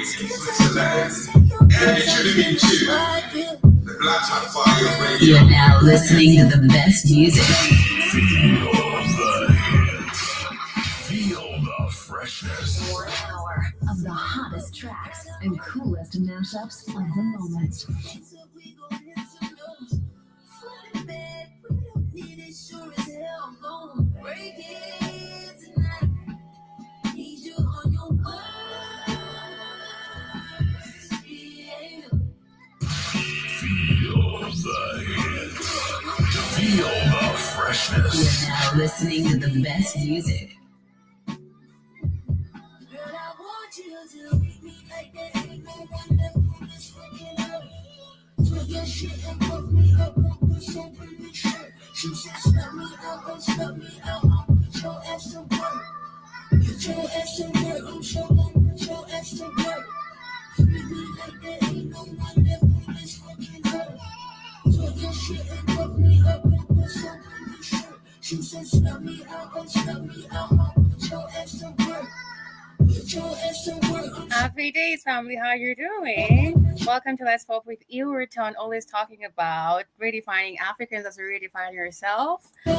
You're now listening to the best music. Feel the freshness. 1 hour of the hottest tracks and coolest mashups of the moment. Feel the freshness. You're now listening to the best music. Happy days, family. How you doing? Welcome to Let's Pop with Ilwerton. Always talking about redefining Africans as you redefine yourself. I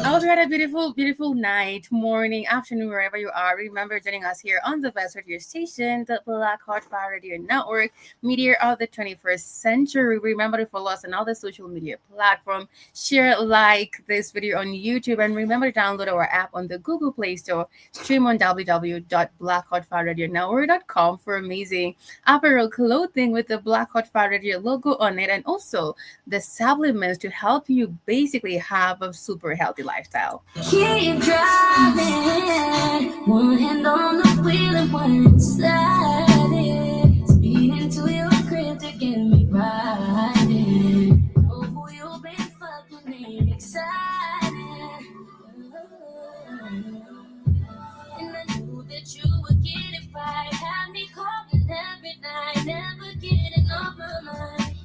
hope you had a beautiful night, morning, afternoon, wherever you are. Remember joining us here on the best radio station, the Black Hot Fire Radio Network, media of the 21st century. Remember to follow us on all the social media platforms. Share, like this video on YouTube, and remember to download our app on the Google Play Store. Stream on www.blackhotfirenetwork.com for amazing apparel clothing with the Black Hot Fire Radio logo on it, and also the supplements to help you basically have a super healthy lifestyle. Keep driving, one hand on the wheel and one inside it. Speed into your crib to get me riding. Oh, who you been fucking me excited. And I knew that you would get it right. Have me calling every night, never getting off my mind.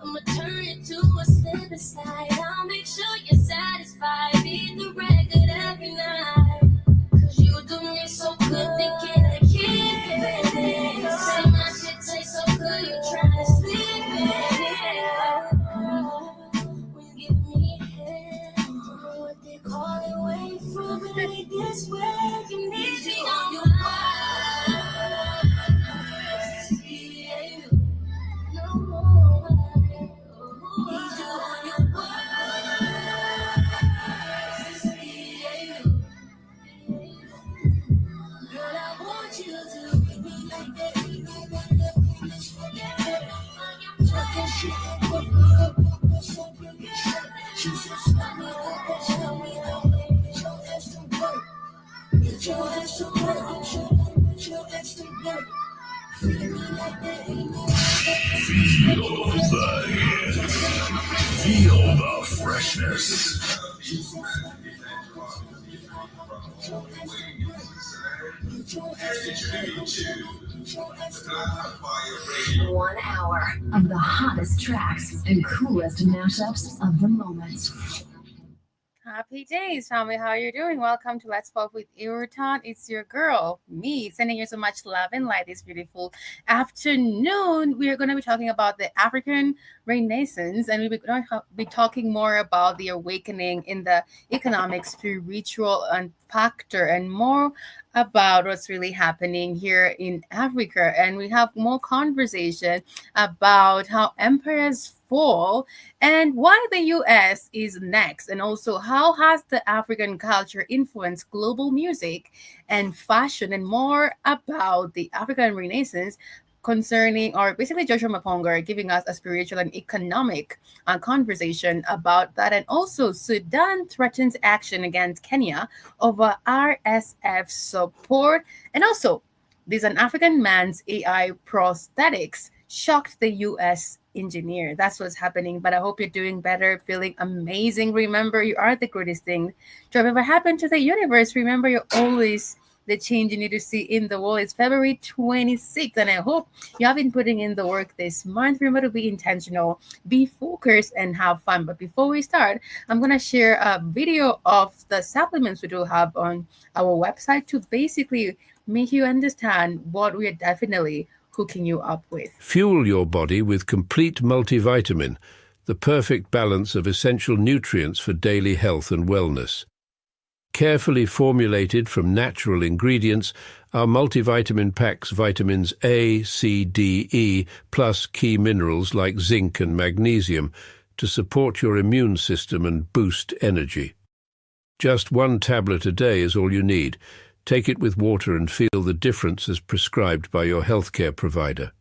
I'ma turn it to a slip aside. I'll make sure you're satisfied. Beat the record every night. Cause you do me so good, thinking I keep it. Say my shit tastes so good, you try to sleep it. When you give me head, what they call it, wait for me this way. You need me on your mind. No more. Need you on your girl, I want you to treat me like that. You know what that means. Talking shit, put me up, so bring it shit. She said, stop me up, tell me how to get your ass to work. Get your ass to work, get your ass to work. Treat me like that, ain't no Feel the freshness. 1 hour of the hottest tracks and coolest mashups of the moment. Happy days, family. How you doing? Welcome to Let's Pop with Ilwerton. It's your girl, me, sending you so much love and light this beautiful afternoon. We are going to be talking about the African Renaissance, and we're going to be talking more about the awakening in the economic, spiritual, and factor, and more about what's really happening here in Africa. And we have more conversation about how empires fall and why the US is next, and also how has the African culture influenced global music and fashion, and more about the African Renaissance concerning, or basically Joshua Maponga giving us a spiritual and economic conversation about that. And also Sudan threatens action against Kenya over RSF support. And also there's an African man's AI prosthetics shocked the US engineer. That's what's happening. But I hope you're doing better, feeling amazing. Remember, you are the greatest thing to have ever happened to the universe. Remember, you're always the change you need to see in the world. It's February 26th, and I hope you have been putting in the work this month. Remember to be intentional, be focused, and have fun. But before we start, I'm going to share a video of the supplements we do have on our website to basically make you understand what we are definitely hooking you up with. Fuel your body with complete multivitamin, the perfect balance of essential nutrients for daily health and wellness. Carefully formulated from natural ingredients, our multivitamin packs vitamins A, C, D, E, plus key minerals like zinc and magnesium to support your immune system and boost energy. Just one tablet a day is all you need. Take it with water and feel the difference as prescribed by your healthcare provider.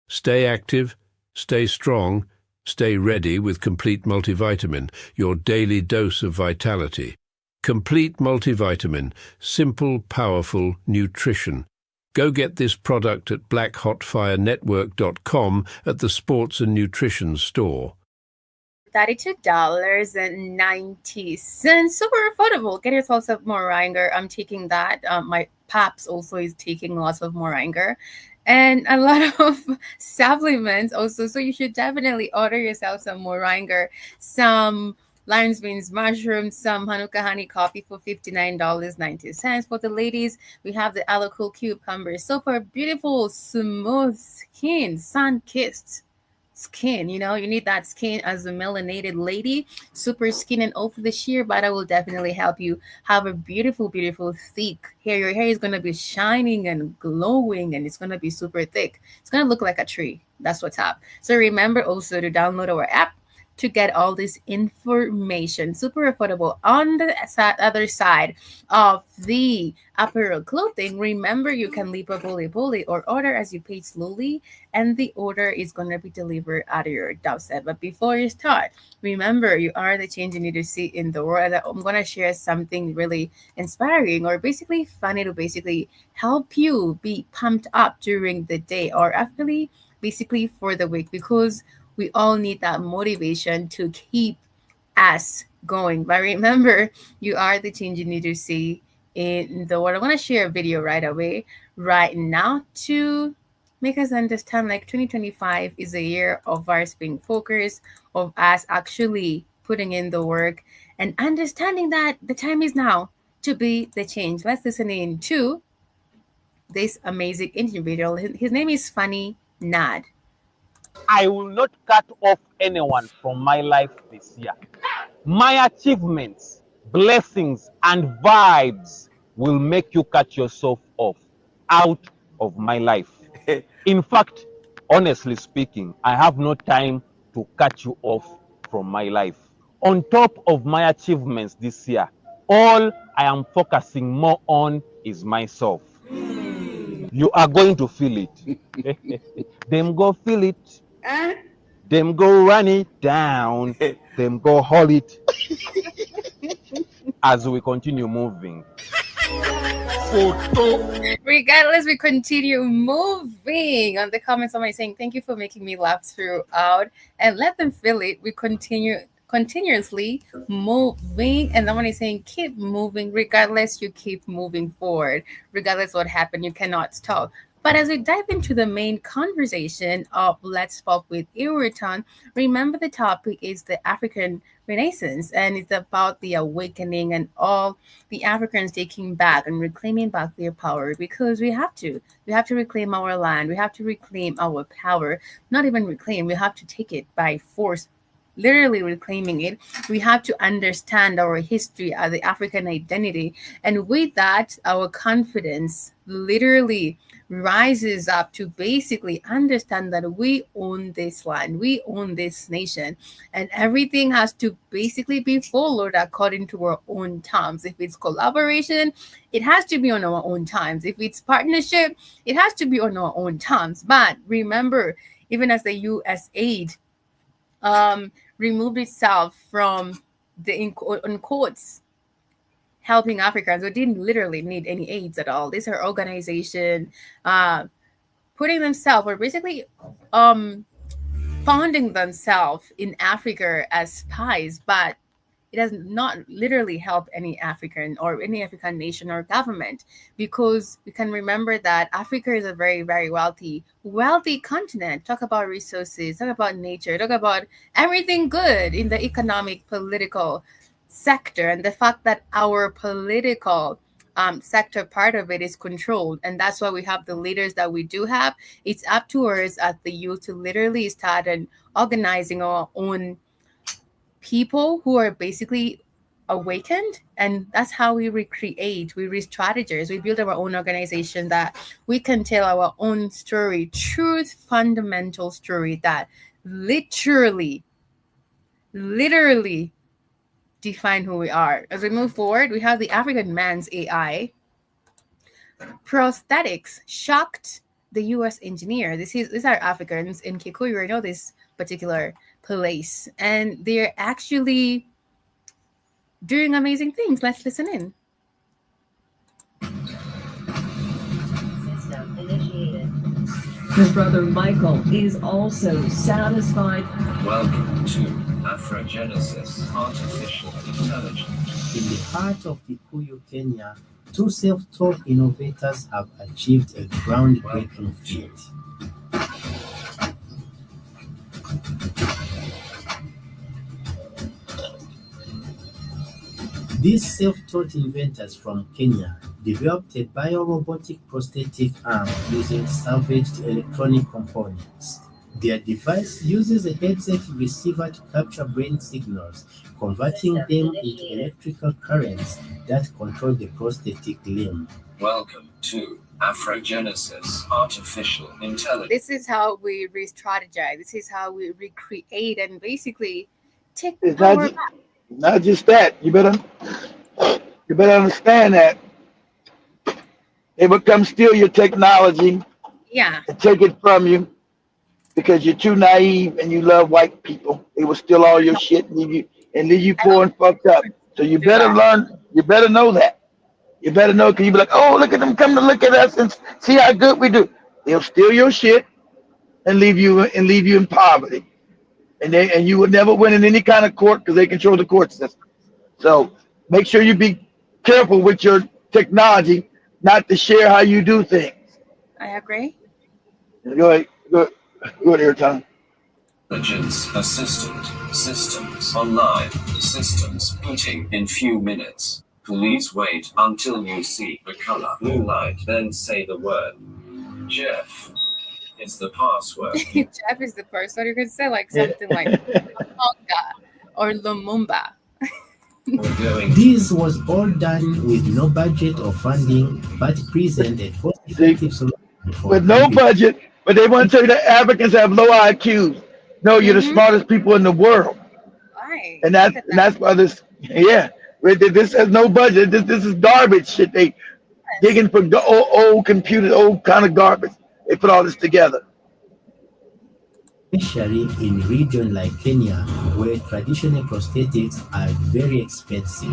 Stay active, stay strong, stay ready with Complete Multivitamin, your daily dose of vitality. Complete Multivitamin, simple, powerful nutrition. Go get this product at blackhotfirenetwork.com at the Sports and Nutrition store. $32.90. Super affordable. Get yourself some Moringa. I'm taking that. My Paps also is taking lots of Moringa. And a lot of supplements also. So you should definitely order yourself some Moringa, some lion's beans mushrooms, some Hanukkah honey coffee for $59.90. For the ladies, we have the Aloe Cool Cucumber. So for beautiful, smooth skin, sun-kissed skin, you need that skin as a melanated lady, super skin and over the sheer butter will definitely help you have a beautiful thick hair. Your hair is going to be shining and glowing, and it's going to be super thick. It's going to look like a tree. That's what's up. So remember also to download our app to get all this information. Super affordable. On the other side of the apparel clothing, remember you can leave a bully or order as you pay slowly, and the order is going to be delivered at your doorstep. But before you start, remember you are the change you need to see in the world. I'm going to share something really inspiring or basically funny to basically help you be pumped up during the day or actually basically for the week, because we all need that motivation to keep us going. But remember, you are the change you need to see in the world. I want to share a video right away, right now, to make us understand like 2025 is a year of us being focused, of us actually putting in the work and understanding that the time is now to be the change. Let's listen in to this amazing individual. His name is Funny Nad. I will not cut off anyone from my life this year. My achievements, blessings, and vibes will make you cut yourself off out of my life. In fact, honestly speaking, I have no time to cut you off from my life. On top of my achievements this year, all I am focusing more on is myself. You are going to feel it. Them go feel it. Them go run it down. Them go hold it. As we continue moving. Regardless, we continue moving. On the comments, somebody saying, thank you for making me laugh throughout. And let them feel it. We continuously moving, and someone is saying keep moving. Regardless, you keep moving forward. Regardless what happened, you cannot stop. But as we dive into the main conversation of Let's Talk with Iriton, remember the topic is the African Renaissance, and it's about the awakening and all the Africans taking back and reclaiming back their power, because we have to reclaim our land. We have to reclaim our power. Not even reclaim, we have to take it by force, literally reclaiming it. We have to understand our history as the African identity, and with that, our confidence literally rises up to basically understand that we own this land, we own this nation, and everything has to basically be followed according to our own terms. If it's collaboration, it has to be on our own terms. If it's partnership, it has to be on our own terms. But remember, even as the US aid removed itself from the in quotes helping Africans who didn't literally need any aids at all. These are organizations putting themselves, or basically founding themselves in Africa as spies, but it does not literally help any African or any African nation or government, because we can remember that Africa is a very, very wealthy continent. Talk about resources, talk about nature, talk about everything good in the economic, political sector, and the fact that our political sector part of it is controlled, and that's why we have the leaders that we do have. It's up to us as the youth to literally start and organizing our own people who are basically awakened, and that's how we recreate, we re-strategize, we build our own organization that we can tell our own story, truth, fundamental story that literally define who we are. As we move forward, we have the African man's AI. Prosthetics shocked the US engineer. These are Africans in Kikuyu. I know this particular place, and they're actually doing amazing things. Let's listen in. System initiated. His brother Michael is also satisfied. Welcome to Afrogenesis Artificial Intelligence. In the heart of Kikuyu, Kenya, two self-taught innovators have achieved a groundbreaking feat. These self-taught inventors from Kenya developed a biorobotic prosthetic arm using salvaged electronic components. Their device uses a headset receiver to capture brain signals, converting them into electrical currents that control the prosthetic limb. Welcome to Afrogenesis Artificial Intelligence. This is how we re-strategize. This is how we recreate and basically take It's power not, back. not just that. You better understand that they will come steal your technology Yeah. and take it from you because you're too naive and you love white people. They will steal all your shit and leave you poor and fucked up. So you better learn. You better know that. You better know, because you be like, oh, look at them come to look at us and see how good we do. They'll steal your shit and leave you in poverty. And you would never win in any kind of court because they control the court system. So make sure you be careful with your technology, not to share how you do things. I agree. Go ahead, here, Tom. Intelligence assistant. Systems online. Systems booting in few minutes. Please wait until you see the color blue light, then say the word. Jeff is the password. Jeff is the person. You could say like something like Lumumba or Lumumba. We're going This was all done with no budget or funding, but present a cost-effective solution for With no budget, but they want to tell you that Africans have low IQs. No, you're the smartest people in the world. Right. And Look at that's why this, yeah. This has no budget. This is garbage shit. They digging for old computers, old kind of garbage. They put all this together. especially in regions like Kenya, where traditional prosthetics are very expensive.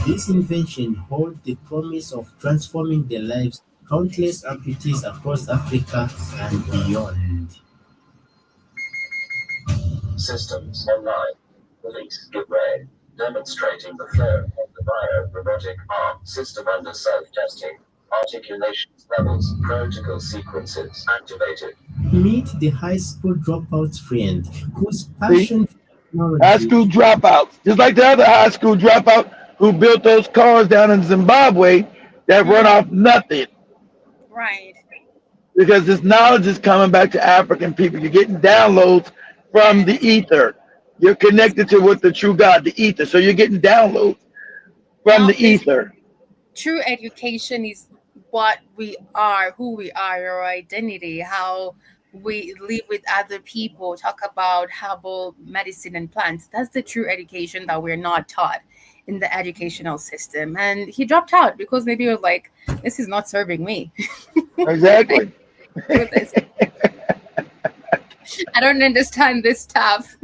This invention holds the promise of transforming the lives of countless amputees across Africa and beyond. systems online. Release array. Demonstrating the flow of the bio-robotic arm system under self-testing. Articulation levels, protocol sequences activated. Meet the high school dropout's friend, whose passion for High technology school dropouts, just like the other high school dropout who built those cars down in Zimbabwe that run off nothing. Right. Because this knowledge is coming back to African people. You're getting downloads from the ether. You're connected to what the true God, the ether. So you're getting downloads from the ether. True education is what we are, who we are, our identity, how we live with other people, talk about herbal medicine and plants. That's the true education that we're not taught in the educational system. And he dropped out because maybe he was like, this is not serving me. Exactly. Do this. I don't understand this stuff.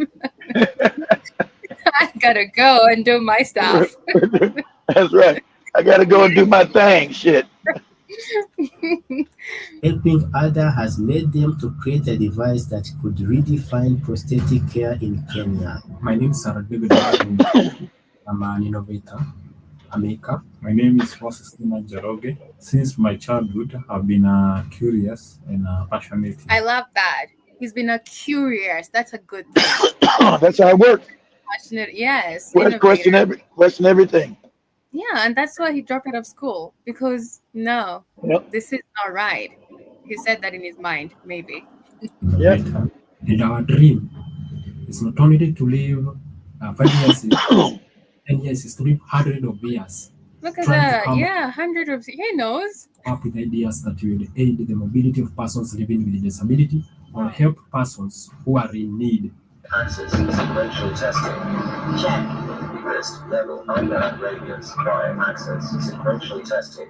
I gotta go and do my stuff. That's right. I gotta go and do my thing. Shit. Helping others has led them to create a device that could redefine prosthetic care in Kenya. My name is Sarah David Wadum. I'm an innovator, a maker. My name is Moses Lima Jaroge. Since my childhood, I've been curious and passionate. I love that. He's been a curious. That's a good thing. That's how it works. Passionate, yes. Question everything. Yeah, and that's why he dropped out of school, because no, this is not right. He said that in his mind, maybe. Innovator. And our dream is not only to live 5 years, 10 years, is to live hundreds of years. Look at Trying to that. come Yeah, hundred of, he knows. up with ideas that will aid the mobility of persons living with disability or help persons who are in need. Access sequential testing. Check. Risk level unknown radius by access sequential testing.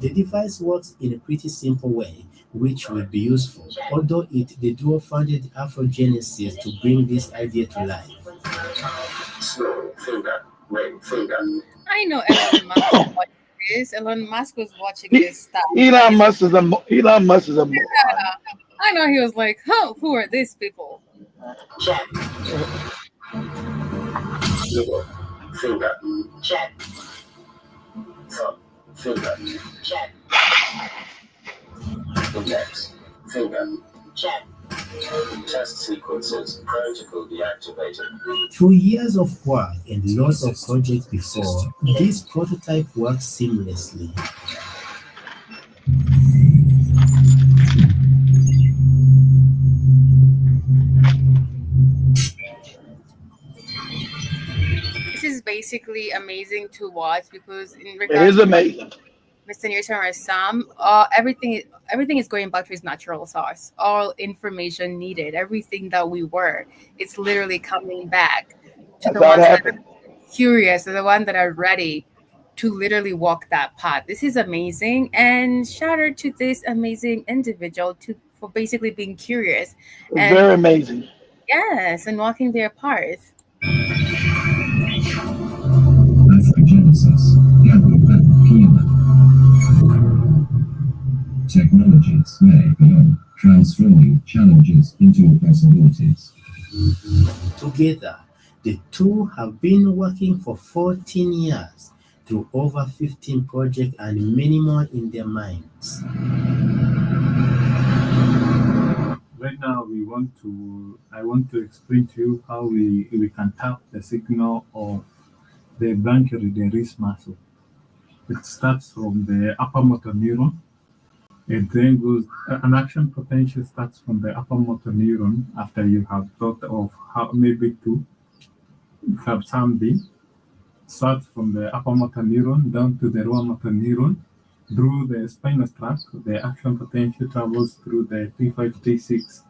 The device works in a pretty simple way, which will be useful, although the duo founded Afrogenesis to bring this idea to life. Small finger, ring finger. I know Elon Musk was watching this. Elon Musk was watching this stuff. Elon Musk is a moron. I know he was like, oh, who are these people? Check. Middle finger. Check. Thumb finger. Check. Index finger. Check. Test sequences. Protocol deactivated. Through years of work and lots of projects before, this prototype works seamlessly. This is basically amazing to watch, because in It regards is to amazing. Mr. Newton or Sam, everything is going back to its natural source. All information needed, everything that we were, it's literally coming back to That's the how it ones that happened. are curious, or the ones that are ready to literally walk that path. This is amazing, and shout out to this amazing individual for basically being curious It's and very amazing. yes, and walking their path. Genesis, Technologies may beyond transforming challenges into possibilities. Together, the two have been working for 14 years through over 15 projects and many more in their minds. Right now, I want to explain to you how we can tap the signal of the branchioradialis muscle. It starts from the upper motor neuron. It then goes, an action potential starts from the upper motor neuron after you have thought of how maybe to have something. Starts from the upper motor neuron down to the lower motor neuron. Through the spinal tract, the action potential travels through the T5, T6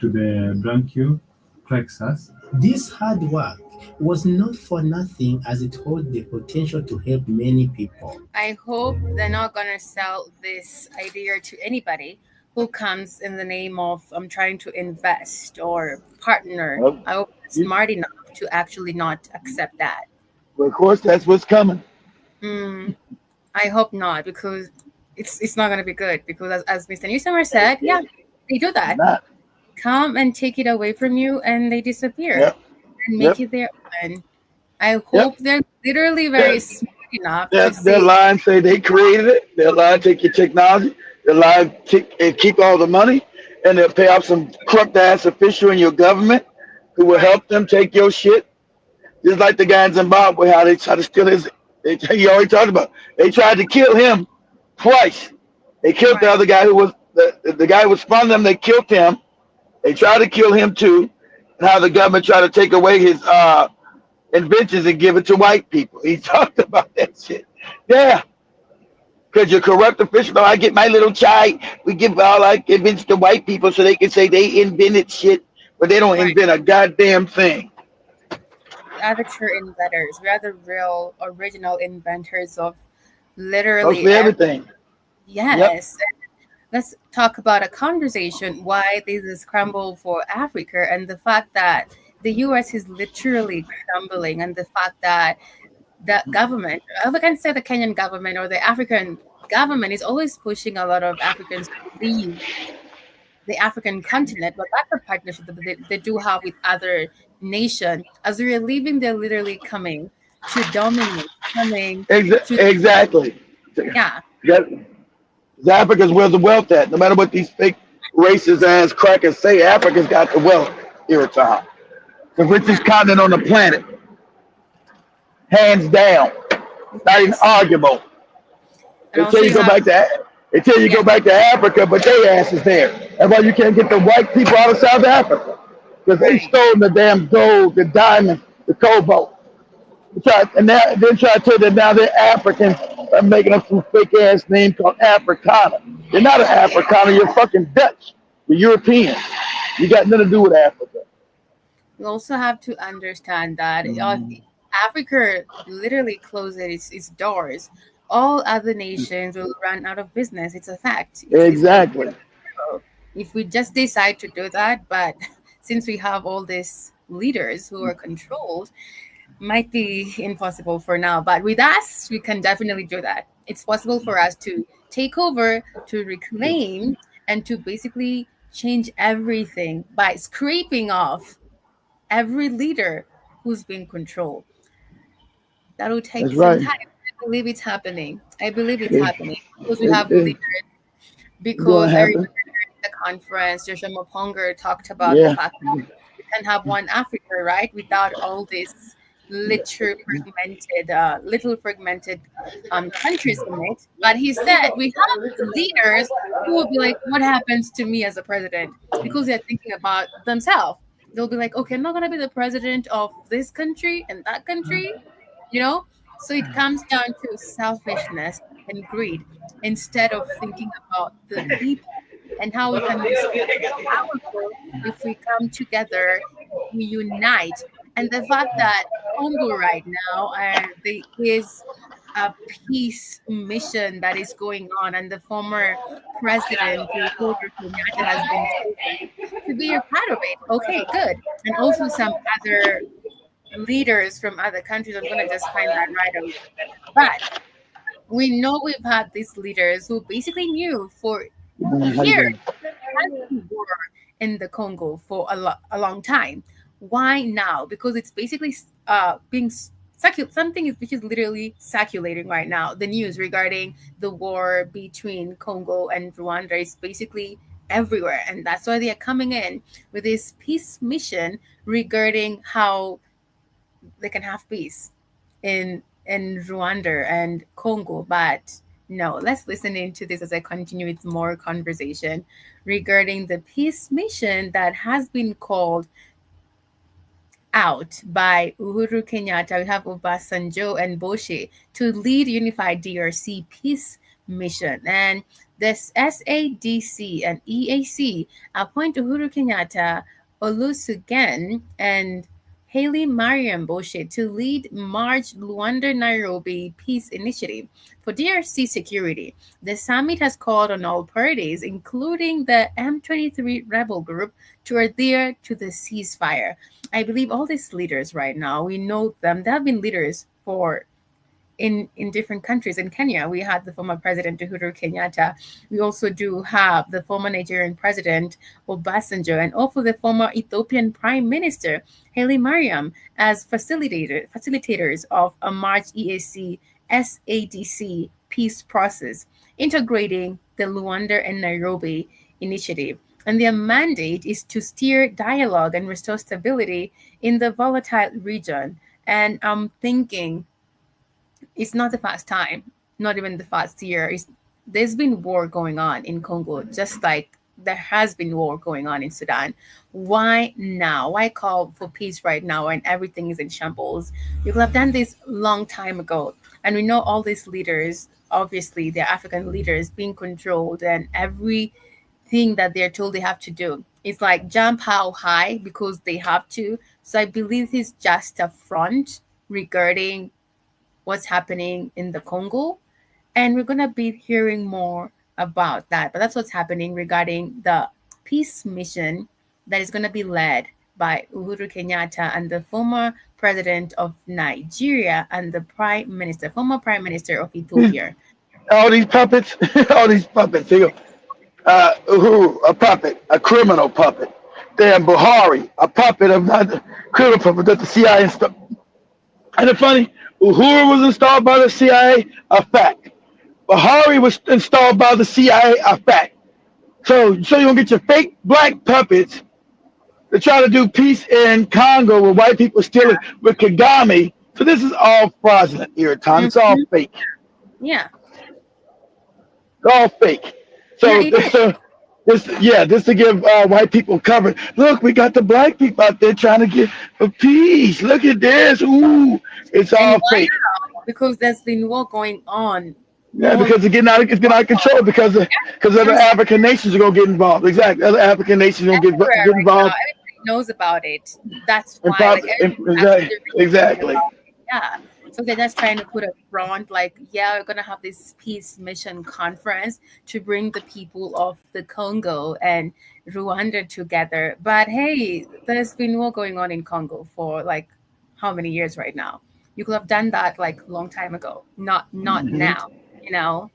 to the branchial plexus. This hard work was not for nothing, as it holds the potential to help many people. I hope they're not gonna sell this idea to anybody who comes in the name of I'm trying to invest or partner. Well, I hope they're smart enough to actually not accept that. Well, of course, that's what's coming. I hope not, because it's not gonna be good. Because as Mr. Newsomer said, yeah, they do that. Not. Come and take it away from you, and they disappear Yep. and make it their own. I hope they're literally very smart enough to Their say, line say they created it. Their line take your technology. Their line and keep all the money, and they'll pay off some corrupt ass official in your government who will help them take your shit. Just like the guy in Zimbabwe, how they try to steal his. He already talked about. They tried to kill him twice. They killed the other guy who was the guy who was funding them. They killed him. They tried to kill him too, and how the government tried to take away his inventions and give it to white people. He talked about that shit. Yeah, because you're corrupt official. I get my little chai. We give all our inventions to white people so they can say they invented shit, but they don't invent a goddamn thing. we are the true inventors. We are the real original inventors of literally Mostly everything. Yes. Let's talk about a conversation why there's a scramble for Africa, and the fact that the US is literally crumbling, and the fact that the government, I can say the Kenyan government or the African government is always pushing a lot of Africans to leave the African continent, but that's a partnership that they do have with other nations. As we're leaving, they're literally coming to dominate, coming to, Exactly. yeah, That, Africa's where the wealth at. No matter what these fake racist ass crackers say, Africa's got the wealth here at time. The richest continent on the planet, hands down. Not even arguable. and Until also you you go have, back to yeah, go back to Africa, but they ass is there. That's why you can't get the white people out of South Africa because they right. stole the damn gold, the diamonds, the cobalt. And now then try to tell you that now they're Africans by making up some fake ass name called Africana. You're not an Africana. You're fucking Dutch. You're European. You got nothing to do with Africa. You also have to understand that Africa literally closes its doors. All other nations will run out of business. It's a fact. It's Exactly. if we just decide to do that, but since we have all these leaders who are controlled, might be impossible for now. But with us, we can definitely do that. It's possible for us to take over, to reclaim, and to basically change everything by scraping off every leader who's being controlled. That will take That's some right. time. I believe it's happening. I believe it's It, happening because we have it's leaders. gonna Because I remember happen. during the conference, Joshua Moponger talked about the Yeah. fact that we can have one Africa, right, without all these little fragmented countries in it. But he said we have leaders who will be like, "What happens to me as a president?" Because they're thinking about themselves. They'll be like, "Okay, I'm not gonna be the president of this country and that country," you know. So it comes down to selfishness and greed instead of thinking about the people and how we can be so powerful if we come together, if we unite. And the fact that Congo right now there is a peace mission that is going on, and the former president Uhuru Kenyatta has been chosen to be a part of it. Okay, good. And also some other leaders from other countries. I'm gonna just find that right away. But we know we've had these leaders who basically knew for How you years doing? had been war in the Congo for a long time. Why now? Because it's basically being something which is literally circulating right now. The news regarding the war between Congo and Rwanda is basically everywhere, and that's why they are coming in with this peace mission regarding how they can have peace in Rwanda and Congo. But no, let's listen into this as I continue with more conversation regarding the peace mission that has been called out by Uhuru Kenyatta. We have Obasanjo and Boshe to lead unified DRC peace mission. And this SADC and EAC appoint Uhuru Kenyatta, Olusegun, and Haley Mariam Boshe to lead March Luanda Nairobi Peace Initiative for DRC security. The summit has called on all parties, including the M23 rebel group, to adhere to the ceasefire. I believe all these leaders right now, we know them. They have been leaders for in different countries. In Kenya, we had the former president Uhuru Kenyatta. We also do have the former Nigerian president Obasanjo, and also the former Ethiopian prime minister Haile Mariam as facilitators of a March EAC SADC peace process, integrating the Luanda and Nairobi initiative. And their mandate is to steer dialogue and restore stability in the volatile region. And I'm thinking it's not the first time, not even the first year. There's been war going on in Congo, just like there has been war going on in Sudan. Why now? Why call for peace right now when everything is in shambles? You could have done this long time ago. And we know all these leaders, obviously, they're African leaders being controlled, and everything that they're told they have to do. It's like jump how high because they have to. So I believe it's just a front regarding what's happening in the Congo. And we're going to be hearing more about that. But that's what's happening regarding the peace mission that is going to be led by Uhuru Kenyatta and the former president of Nigeria and the former prime minister of Ethiopia. All these puppets, all these puppets. Here, Uhuru, a puppet, a criminal puppet. Then Buhari, a puppet of not criminal puppet that the CIA installed. And it's funny, Uhuru was installed by the CIA, a fact. Buhari was installed by the CIA, a fact. So you're gonna get your fake black puppets to try to do peace in Congo where white people stealing with Kagame. So this is all fraudulent, Irritant. It's all fake. Yeah. It's all fake. So this to give white people cover. Look, we got the black people out there trying to get a peace. Look at this. Ooh, it's all fake. Because there's been war going on. Yeah, because it's getting out of control because other African nations are gonna get involved. Exactly, other African nations are gonna get involved. Everybody knows about it. That's why. Exactly. Yeah. So they're just trying to put a front, like, yeah, we're gonna have this peace mission conference to bring the people of the Congo and Rwanda together. But hey, there's been war going on in Congo for like how many years right now? You could have done that like a long time ago, not now. You know,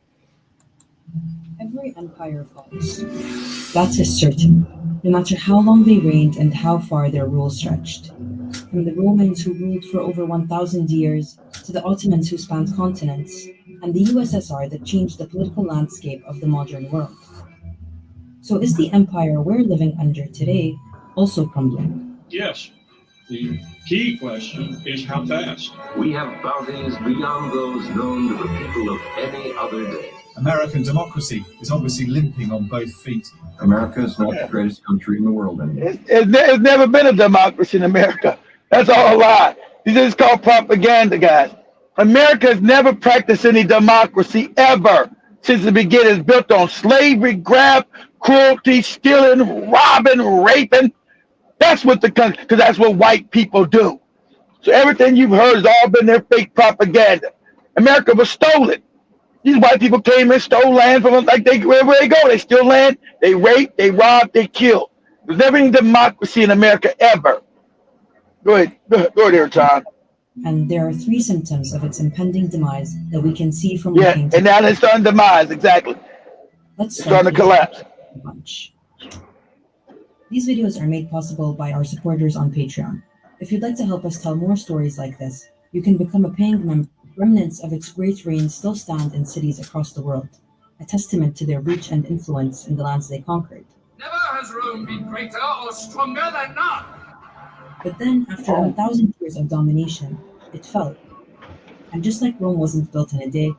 every empire falls. That is certain, no matter how long they reigned and how far their rule stretched. From the Romans who ruled for over 1,000 years, to the Ottomans who spanned continents, and the USSR that changed the political landscape of the modern world. So is the empire we're living under today also crumbling? Yes. The key question is how fast. We have bounties beyond those known to the people of any other day. American democracy is obviously limping on both feet. America is not the greatest country in the world anymore. It's never been a democracy in America. That's all a lie. This is called propaganda, guys. America has never practiced any democracy ever since the beginning. It's built on slavery, graft, cruelty, stealing, robbing, raping. That's what the country, because that's what white people do. So everything you've heard has all been their fake propaganda. America was stolen. These white people came and stole land from them, like wherever they go, they steal land, they rape, they rob, they kill. There's never any democracy in America ever. Go ahead, Tom. And there are 3 symptoms of its impending demise that we can see from and now it's starting to demise, exactly. It's starting to collapse. These videos are made possible by our supporters on Patreon. If you'd like to help us tell more stories like this, you can become a paying member. Remnants of its great reign still stand in cities across the world, a testament to their reach and influence in the lands they conquered. Never has Rome been greater or stronger than now. But then, after 1,000 years of domination, it fell. And just like Rome wasn't built in a day,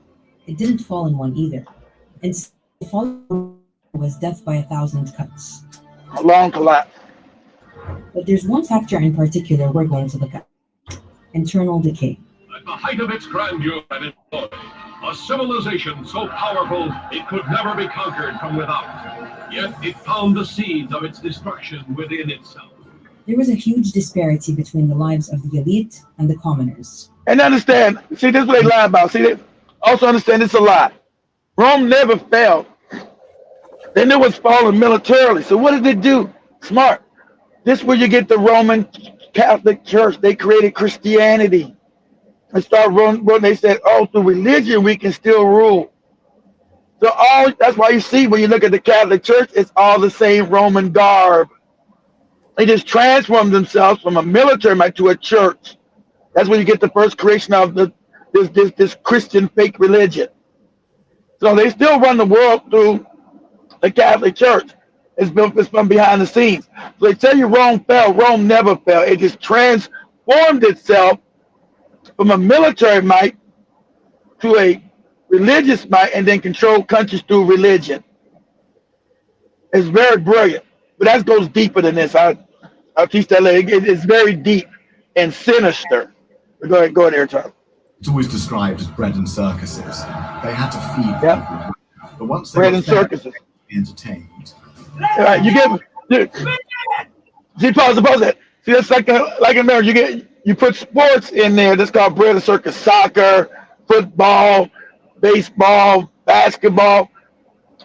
it didn't fall in one either. Instead, the fall was death by 1,000 cuts. A long collapse. But there's one factor in particular we're going to look at: internal decay. At the height of its grandeur and its glory, a civilization so powerful it could never be conquered from without. Yet it found the seeds of its destruction within itself. There was a huge disparity between the lives of the elite and the commoners. And understand, see, this is what they lie about. See, they also understand it's a lie. Rome never fell. They knew it was falling militarily. So what did they do? Smart. This is where you get the Roman Catholic Church. They created Christianity. They started running. They said, "Oh, through religion we can still rule." So that's why you see when you look at the Catholic Church, it's all the same Roman garb. They just transformed themselves from a military might to a church. That's when you get the first creation of this Christian fake religion. So they still run the world through the Catholic Church. It's from behind the scenes. So they tell you Rome fell. Rome never fell. It just transformed itself from a military might to a religious might, and then control countries through religion. It's very brilliant, but that goes deeper than this. I'll teach that later. It's very deep and sinister. Go ahead, Airtime. It's always described as bread and circuses. They had to feed people, but once they bread were and fed, circuses, be entertained. All right, see, pause it. See, that's like in America, you put sports in there. That's called bread and circus: soccer, football, baseball, basketball,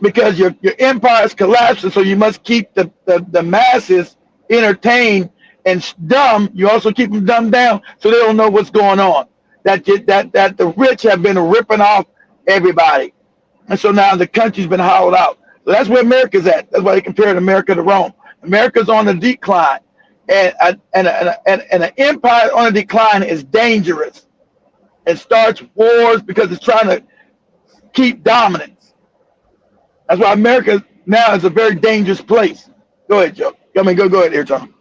because your empire is collapsing. So you must keep the masses entertained and dumb. You also keep them dumbed down so they don't know what's going on. That the rich have been ripping off everybody. And so now the country's been hollowed out. So that's where America's at. That's why they compared America to Rome. America's on the decline. And an empire on a decline is dangerous. It starts wars because it's trying to keep dominance. That's why America now is a very dangerous place. Go ahead, Joe. Go ahead, Airtime.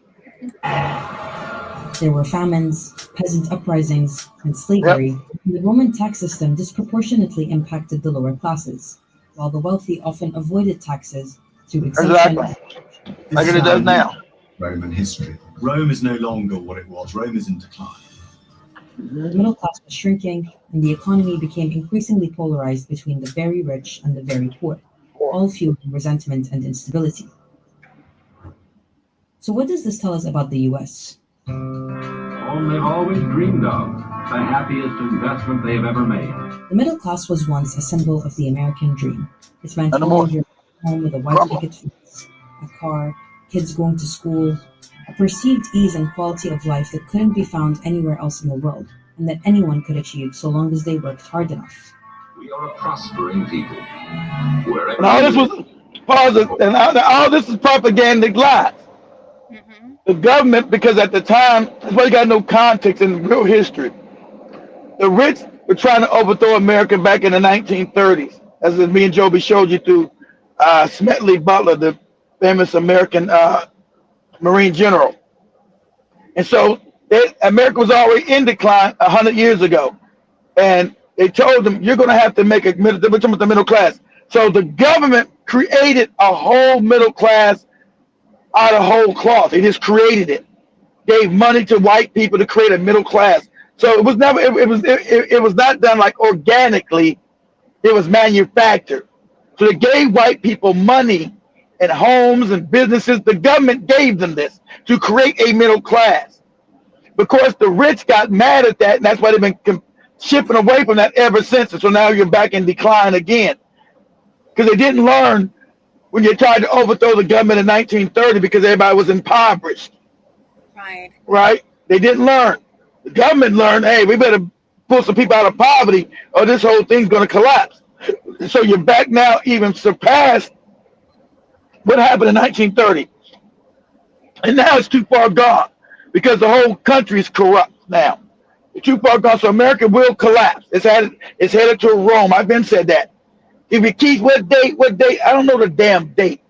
There were famines, peasant uprisings, and slavery. Yep. The Roman tax system disproportionately impacted the lower classes, while the wealthy often avoided taxes through exemption. Exactly. Like it does now. Roman history. Rome is no longer what it was. Rome is in decline. The middle class was shrinking, and the economy became increasingly polarized between the very rich and the very poor, all fueling resentment and instability. So what does this tell us about the U.S.? Home they've always dreamed of, the happiest investment they've ever made. The middle class was once a symbol of the American dream. It meant owning your home with a white picket fence, a car, kids going to school, a perceived ease and quality of life that couldn't be found anywhere else in the world, and that anyone could achieve so long as they worked hard enough. We are a prospering people. Wherever and all this was positive, and all this is propagandic lies. The government, because at the time, that's why you got no context in real history. The rich were trying to overthrow America back in the 1930s, as me and Joby showed you through Smedley Butler, the famous American Marine general. And so America was already in decline 100 years ago. And they told them, you're going to have to make the middle class. So the government created a whole middle class out of whole cloth. They just created it. Gave money to white people to create a middle class. So it was never. It was not done like organically. It was manufactured. So they gave white people money and homes and businesses. The government gave them this to create a middle class. Of course, the rich got mad at that, and that's why they've been shipping away from that ever since. And so now you're back in decline again, because they didn't learn when you tried to overthrow the government in 1930 because everybody was impoverished. Right? They didn't learn. The government learned, hey, we better pull some people out of poverty or this whole thing's going to collapse. So you're back now, even surpassed what happened in 1930. And now it's too far gone because the whole country is corrupt now. It's too far gone, so America will collapse. It's headed to Rome. I've been said that. If you keep what date, I don't know the damn date.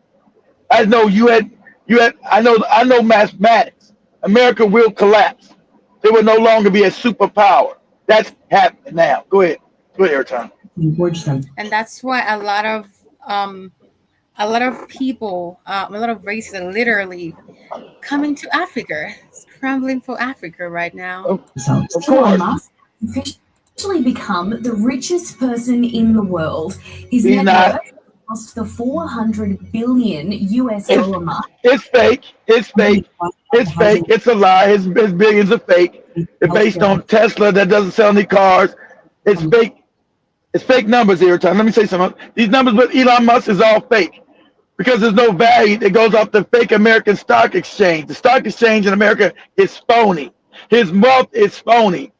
I know I know mathematics. America will collapse. There will no longer be a superpower. That's happening now. Go ahead, Airtime. And that's why a lot of people, a lot of races are literally coming to Africa, scrambling for Africa right now. Elon Musk officially become the richest person in the world. His net worth crossed the $400 billion mark. It's fake. It's fake. It's fake. It's a lie. His billions are fake. They're based on Tesla that doesn't sell any cars. It's fake. It's fake numbers here, Tom. Let me say something. These numbers with Elon Musk is all fake because there's no value that goes off the fake American stock exchange. The stock exchange in America is phony. His wealth is phony.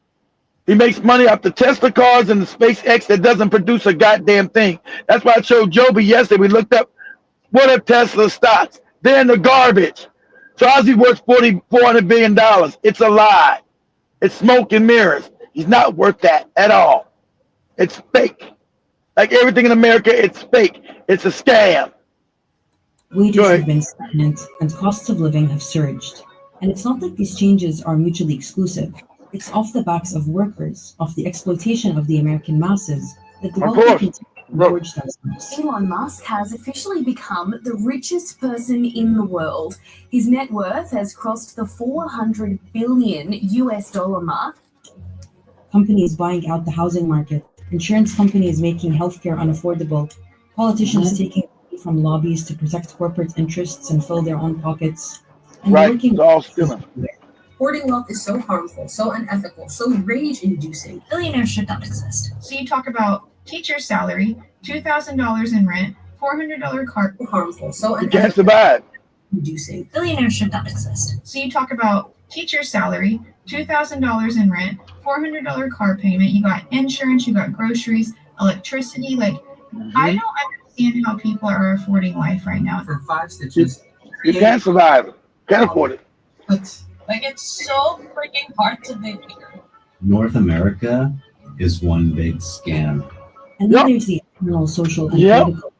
He makes money off the Tesla cars and the SpaceX that doesn't produce a goddamn thing. That's why I showed Joby yesterday. We looked up what are Tesla stocks. They're in the garbage. So how's he worth $400 billion? It's a lie. It's smoke and mirrors. He's not worth that at all. It's fake. Like everything in America, it's fake. It's a scam. Wages have been stagnant and costs of living have surged. And it's not that these changes are mutually exclusive. It's off the backs of workers, of the exploitation of the American masses, that the wealthy engorge themselves. Elon Musk has officially become the richest person in the world. His net worth has crossed the $400 billion mark. Companies buying out the housing market, insurance companies making healthcare unaffordable, politicians taking money from lobbies to protect corporate interests and fill their own pockets. And it's all stealing. Hoarding wealth is so harmful, so unethical, so rage-inducing. Billionaires should not exist. So you talk about teacher's salary, $2,000 in rent, $400 car. Harmful, so unethical. You can't survive. Inducing. Billionaires should not exist. So you talk about teacher's salary, $2,000 in rent, $400 car payment. You got insurance, you got groceries, electricity. Like I don't understand how people are affording life right now. For 5 stitches. You can't survive it. Can't afford it. Like, it's so freaking hard to live here. North America is one big scam. And then there's the internal social and Yep. political.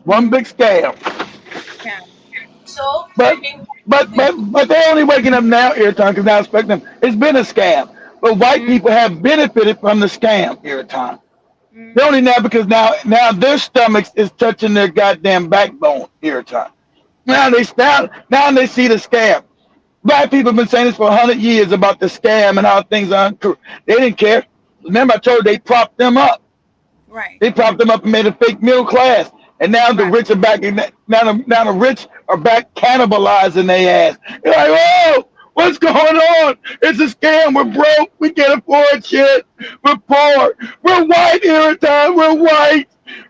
One big scam. So But they're only waking up now, Irritan, because now I expect them. It's been a scam. But white people have benefited from the scam, Irritan. They're only now because now their stomachs is touching their goddamn backbone, Irritan. Now they see the scam. Black people have been saying this for 100 years about the scam and how things are untrue. They didn't care. Remember, I told you they propped them up. Right. They propped them up and made a fake middle class. And now the rich are back. Now the rich are back cannibalizing their ass. You're like, oh, what's going on? It's a scam. We're broke. We can't afford shit. We're poor. We're white, Irritan. We're white.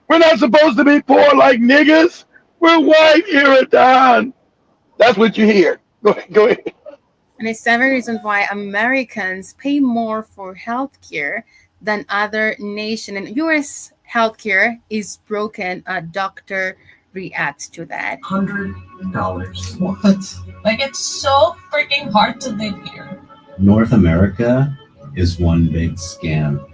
We're not supposed to be poor like niggas. We're white, Irritan. That's what you hear. Go ahead. And it's seven reasons why Americans pay more for healthcare than other nations. And U.S. healthcare is broken. A doctor reacts to that. $100. What? Like, it's so freaking hard to live here. North America is one big scam.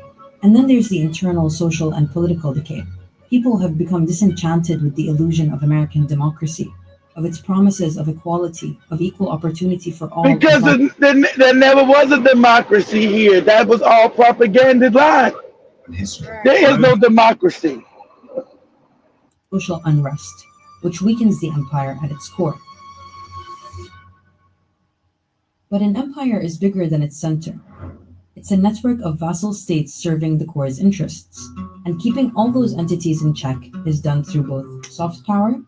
And then there's the internal social and political decay. People have become disenchanted with the illusion of American democracy, of its promises of equality, of equal opportunity for all. Because there never was a democracy here. That was all propaganda lies. There is no democracy. Social unrest, which weakens the empire at its core. But an empire is bigger than its center. It's a network of vassal states serving the core's interests, and keeping all those entities in check is done through both soft power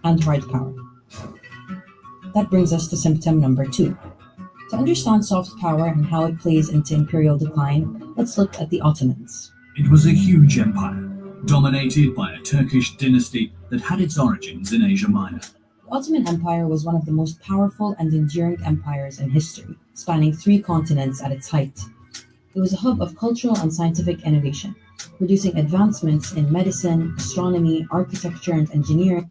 and hard power. That brings us to symptom number 2. To understand soft power and how it plays into imperial decline, let's look at the Ottomans. It was a huge empire, dominated by a Turkish dynasty that had its origins in Asia Minor. The Ottoman Empire was one of the most powerful and enduring empires in history, spanning 3 continents at its height. It was a hub of cultural and scientific innovation, producing advancements in medicine, astronomy, architecture, and engineering.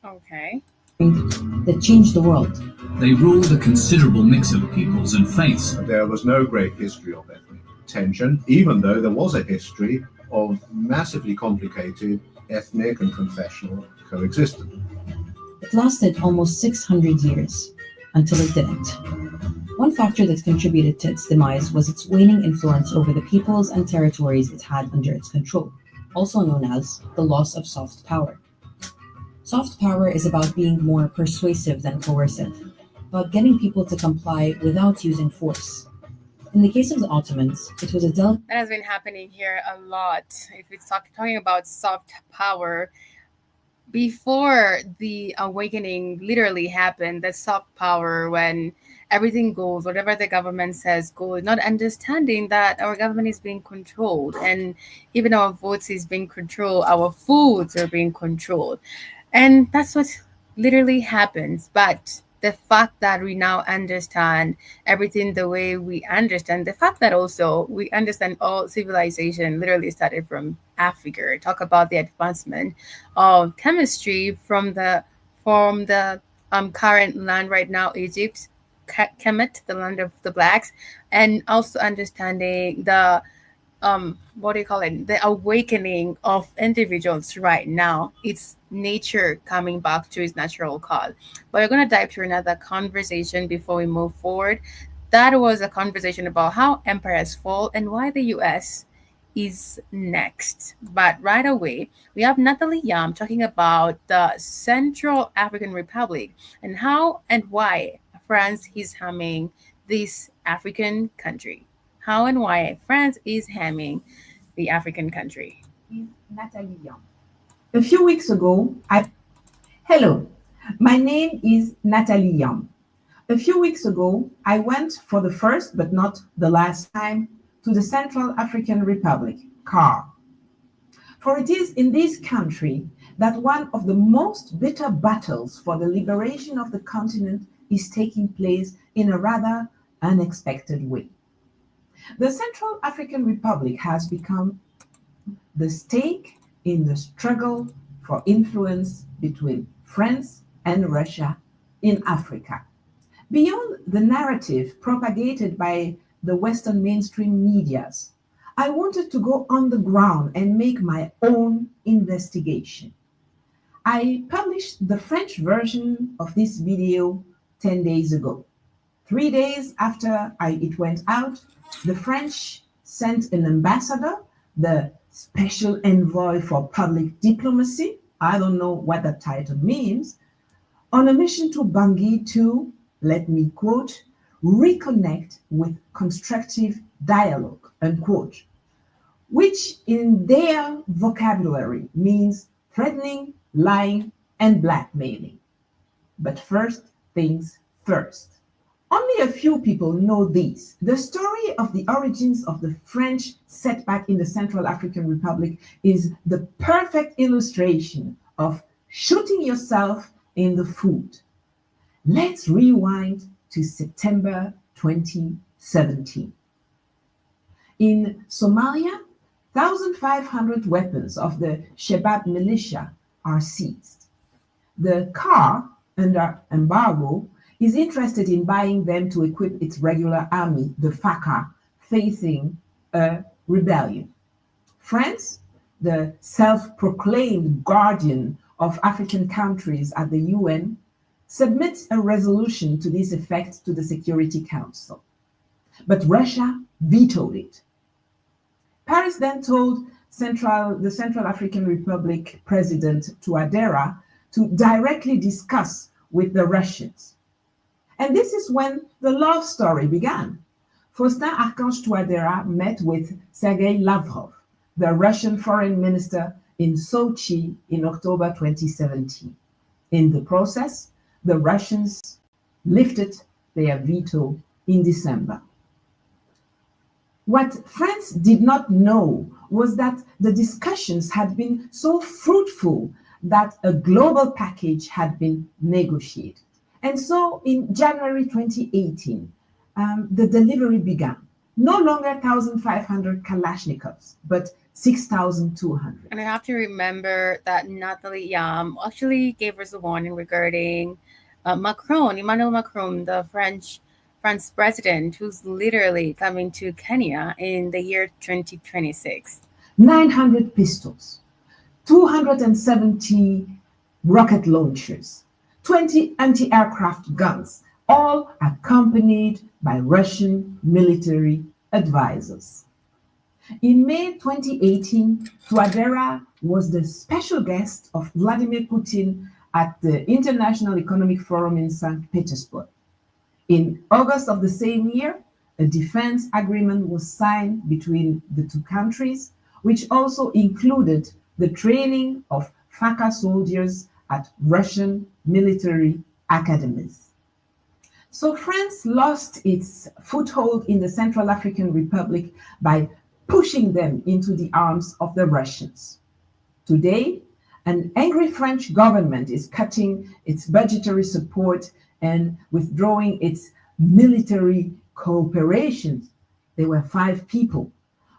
Okay. That changed the world. They ruled a considerable mix of peoples and faiths. There was no great history of ethnic tension, even though there was a history of massively complicated ethnic and confessional coexistence. It lasted almost 600 years, until it didn't. One factor that contributed to its demise was its waning influence over the peoples and territories it had under its control, also known as the loss of soft power. Soft power is about being more persuasive than coercive, about getting people to comply without using force. In the case of the Ottomans, it was a delicate... That has been happening here a lot. If it's talking about soft power, before the awakening literally happened, the soft power, when everything goes, whatever the government says goes, not understanding that our government is being controlled, and even our votes is being controlled, our foods are being controlled. And that's what literally happens. But the fact that we now understand everything the way we understand, the fact that also we understand all civilization literally started from Africa. Talk about the advancement of chemistry from the current land right now, Egypt, Kemet, the land of the blacks, and also understanding the the awakening of individuals right now. It's nature coming back to its natural call. But we're going to dive to another conversation before we move forward. That was a conversation about how empires fall and why the US is next. But right away, we have Natalie Yam talking about the Central African Republic and how and why France is harming this African country. How and why France is harming the African country. Natalie Yam. A few weeks ago, Hello, my name is Natalie Yam. A few weeks ago, I went for the first but not the last time to the Central African Republic, CAR. For it is in this country that one of the most bitter battles for the liberation of the continent is taking place in a rather unexpected way. The Central African Republic has become the stake in the struggle for influence between France and Russia in Africa. Beyond the narrative propagated by the Western mainstream medias, I wanted to go on the ground and make my own investigation. I published the French version of this video 10 days ago. 3 days after it went out, the French sent an ambassador, the Special Envoy for Public Diplomacy, I don't know what that title means, on a mission to Bangui to, let me quote, reconnect with constructive dialogue, unquote, which in their vocabulary means threatening, lying, and blackmailing. But first things first. Only a few people know this. The story of the origins of the French setback in the Central African Republic is the perfect illustration of shooting yourself in the foot. Let's rewind to September 2017. In Somalia, 1,500 weapons of the Shebab militia are seized. The CAR, under embargo, is interested in buying them to equip its regular army, the FACA, facing a rebellion. France, the self-proclaimed guardian of African countries at the UN, submits a resolution to this effect to the Security Council. But Russia vetoed it. Paris then told the Central African Republic President Touadéra to directly discuss with the Russians. And this is when the love story began. Faustin Archange Touadéra met with Sergei Lavrov, the Russian foreign minister, in Sochi in October 2017. In the process, the Russians lifted their veto in December. What France did not know was that the discussions had been so fruitful that a global package had been negotiated. And so in January 2018, the delivery began. No longer 1,500 Kalashnikovs, but 6,200. And I have to remember that Nathalie Yam actually gave us a warning regarding Emmanuel Macron, the French president, who's literally coming to Kenya in the year 2026. 900 pistols, 270 rocket launchers, 20 anti-aircraft guns, all accompanied by Russian military advisors. In May 2018, Touadéra was the special guest of Vladimir Putin at the International Economic Forum in St. Petersburg. In August of the same year, a defense agreement was signed between the two countries, which also included the training of FACA soldiers at Russian military academies. So France lost its foothold in the Central African Republic by pushing them into the arms of the Russians. Today, an angry French government is cutting its budgetary support and withdrawing its military cooperation. There were 5 people,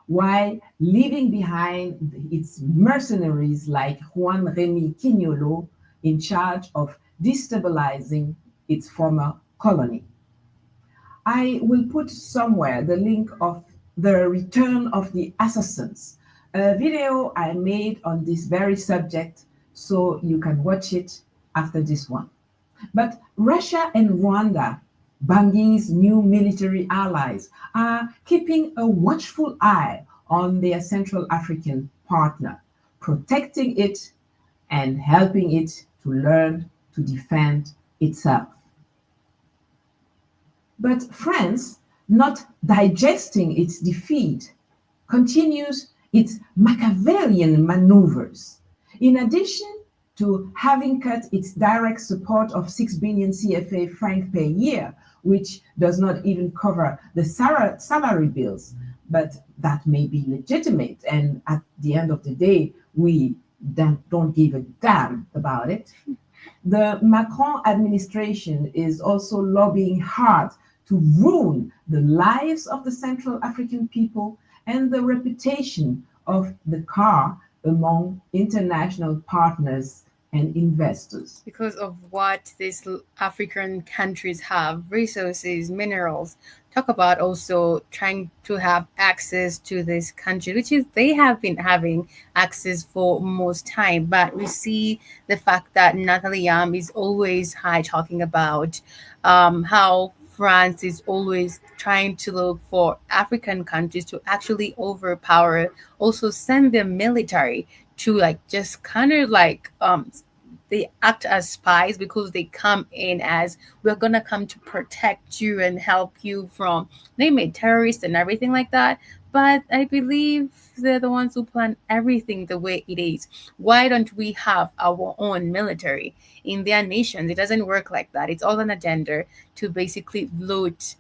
while leaving behind its mercenaries like Juan Remy Quignolo in charge of destabilizing its former colony. I will put somewhere the link of The Return of the Assassins, a video I made on this very subject, so you can watch it after this one. But Russia and Rwanda, Bangi's new military allies, are keeping a watchful eye on their Central African partner, protecting it and helping it to learn to defend itself. But France, not digesting its defeat, continues its Machiavellian maneuvers. In addition to having cut its direct support of 6 billion CFA franc per year, which does not even cover the salary bills, but that may be legitimate, and at the end of the day, we don't give a damn about it. The Macron administration is also lobbying hard to ruin the lives of the Central African people and the reputation of the CAR among international partners and investors. Because of what these African countries have, resources, minerals. Talk about also trying to have access to this country, which is they have been having access for most time. But we see the fact that Natalie Yam is always high talking about how France is always trying to look for African countries to actually overpower, also send their military to like just kind of like they act as spies because they come in as we're gonna come to protect you and help you from name it terrorists and everything like that. But I believe they're the ones who plan everything the way it is. Why don't we have our own military in their nations? It doesn't work like that. It's all an agenda to basically loot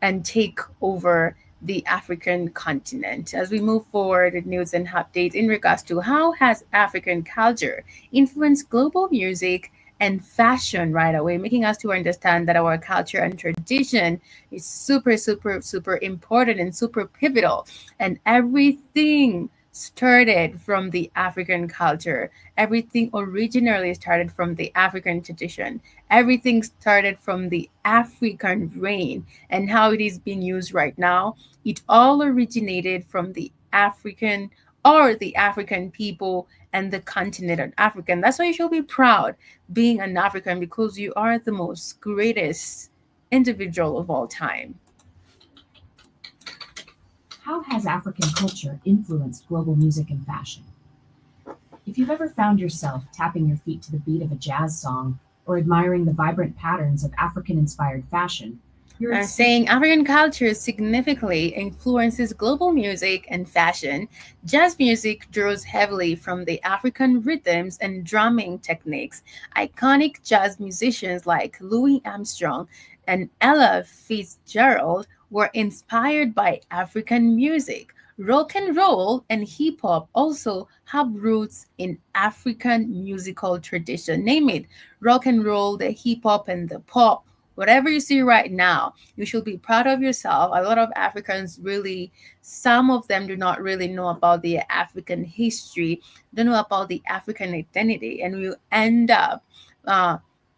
and take over the African continent. As we move forward with news and updates in regards to how has African culture influenced global music and fashion right away, making us to understand that our culture and tradition is super, super, super important and super pivotal. And everything started from the African culture. Everything originally started from the African tradition. Everything started from the African rain and how it is being used right now. It all originated from the African or the African people and the continent of Africa. And that's why you should be proud being an African, because you are the most greatest individual of all time. How has African culture influenced global music and fashion? If you've ever found yourself tapping your feet to the beat of a jazz song or admiring the vibrant patterns of African-inspired fashion, you're saying African culture significantly influences global music and fashion. Jazz music draws heavily from the African rhythms and drumming techniques. Iconic jazz musicians like Louis Armstrong and Ella Fitzgerald were inspired by African music. Rock and roll and hip hop also have roots in African musical tradition. Name it, rock and roll, the hip hop and the pop. Whatever you see right now, you should be proud of yourself. A lot of Africans really, some of them do not really know about the African history, don't know about the African identity, and we end up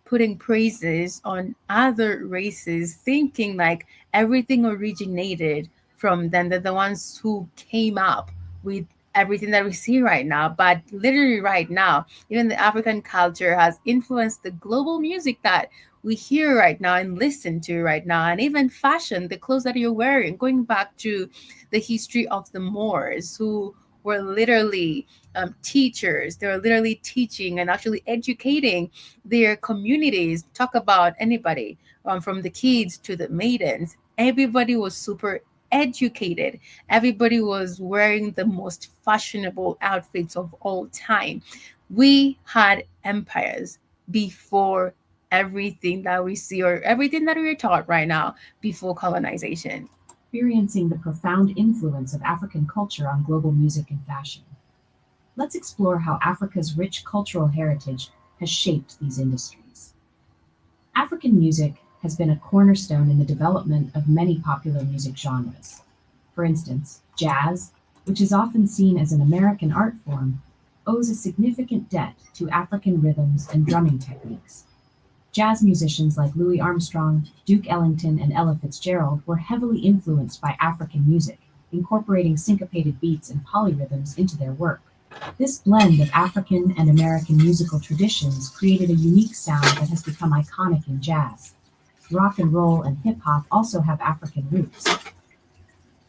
putting praises on other races, thinking like everything originated from them. They're the ones who came up with everything that we see right now. But literally right now, even the African culture has influenced the global music that we hear right now and listen to right now, and even fashion, the clothes that you're wearing, going back to the history of the Moors, who were literally teachers. They were literally teaching and actually educating their communities. Talk about anybody, from the kids to the maidens. Everybody was super educated. Everybody was wearing the most fashionable outfits of all time. We had empires before everything that we see or everything that we're taught right now before colonization. Experiencing the profound influence of African culture on global music and fashion. Let's explore how Africa's rich cultural heritage has shaped these industries. African music has been a cornerstone in the development of many popular music genres. For instance, jazz, which is often seen as an American art form, owes a significant debt to African rhythms and drumming techniques. Jazz musicians like Louis Armstrong, Duke Ellington, and Ella Fitzgerald were heavily influenced by African music, incorporating syncopated beats and polyrhythms into their work. This blend of African and American musical traditions created a unique sound that has become iconic in jazz. Rock and roll and hip hop also have African roots.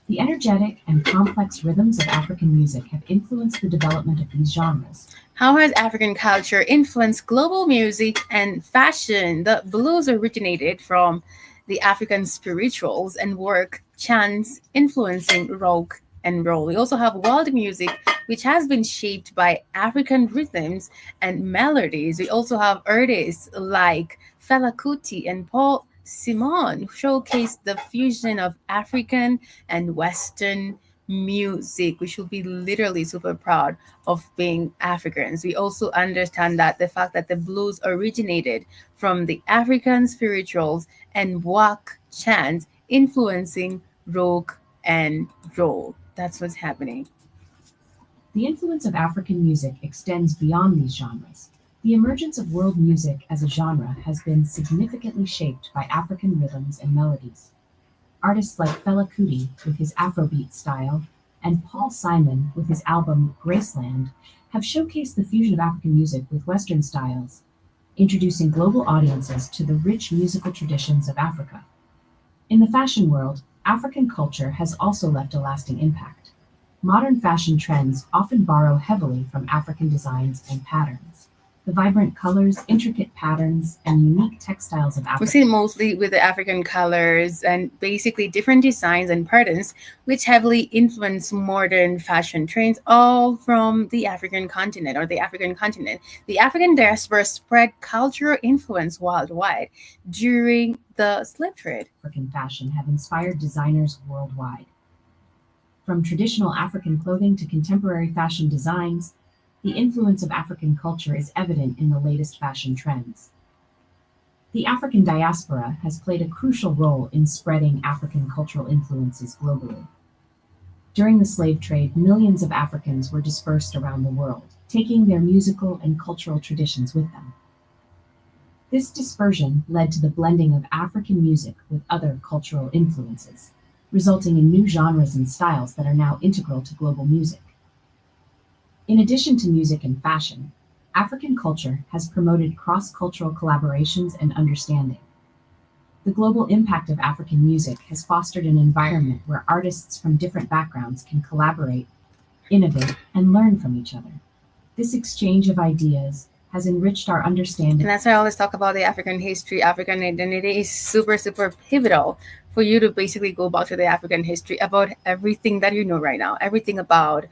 The energetic and complex rhythms of African music have influenced the development of these genres. How has African culture influenced global music and fashion? The blues originated from the African spirituals and work chants influencing rock and roll. We also have world music, which has been shaped by African rhythms and melodies. We also have artists like Fela Kuti and Paul Simon, who showcase the fusion of African and Western music. We should be literally super proud of being Africans. We also understand that the fact that the blues originated from the African spirituals and wak chants influencing rock and roll. That's what's happening. The influence of African music extends beyond these genres. The emergence of world music as a genre has been significantly shaped by African rhythms and melodies. Artists like Fela Kuti with his Afrobeat style and Paul Simon with his album Graceland have showcased the fusion of African music with Western styles, introducing global audiences to the rich musical traditions of Africa. In the fashion world, African culture has also left a lasting impact. Modern fashion trends often borrow heavily from African designs and patterns. The vibrant colors, intricate patterns, and unique textiles of We Africa. see it mostly with the African colors and basically different designs and patterns, which heavily influence modern fashion trends, all from the African continent or the African continent. The African diaspora spread cultural influence worldwide during the slave trade. African fashion have inspired designers worldwide. From traditional African clothing to contemporary fashion designs, the influence of African culture is evident in the latest fashion trends. The African diaspora has played a crucial role in spreading African cultural influences globally. During the slave trade, millions of Africans were dispersed around the world, taking their musical and cultural traditions with them. This dispersion led to the blending of African music with other cultural influences, resulting in new genres and styles that are now integral to global music. In addition to music and fashion, African culture has promoted cross-cultural collaborations and understanding. The global impact of African music has fostered an environment where artists from different backgrounds can collaborate, innovate, and learn from each other. This exchange of ideas has enriched our understanding. And that's why I always talk about the African history. African identity is super, super pivotal for you to basically go back to the African history about everything that you know right now, everything about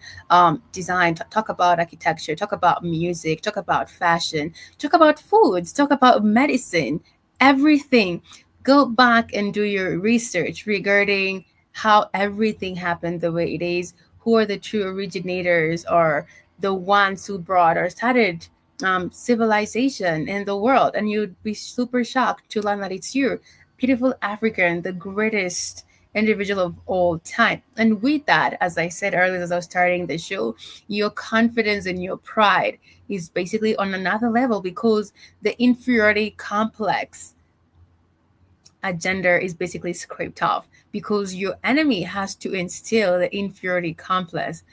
design, talk about architecture, talk about music, talk about fashion, talk about foods, talk about medicine, everything. Go back and do your research regarding how everything happened the way it is, who are the true originators or the ones who brought or started civilization in the world. And you'd be super shocked to learn that it's you, beautiful African, the greatest individual of all time. And with that, as I said earlier, as I was starting the show, your confidence and your pride is basically on another level because the inferiority complex agenda is basically scraped off because your enemy has to instill the inferiority complex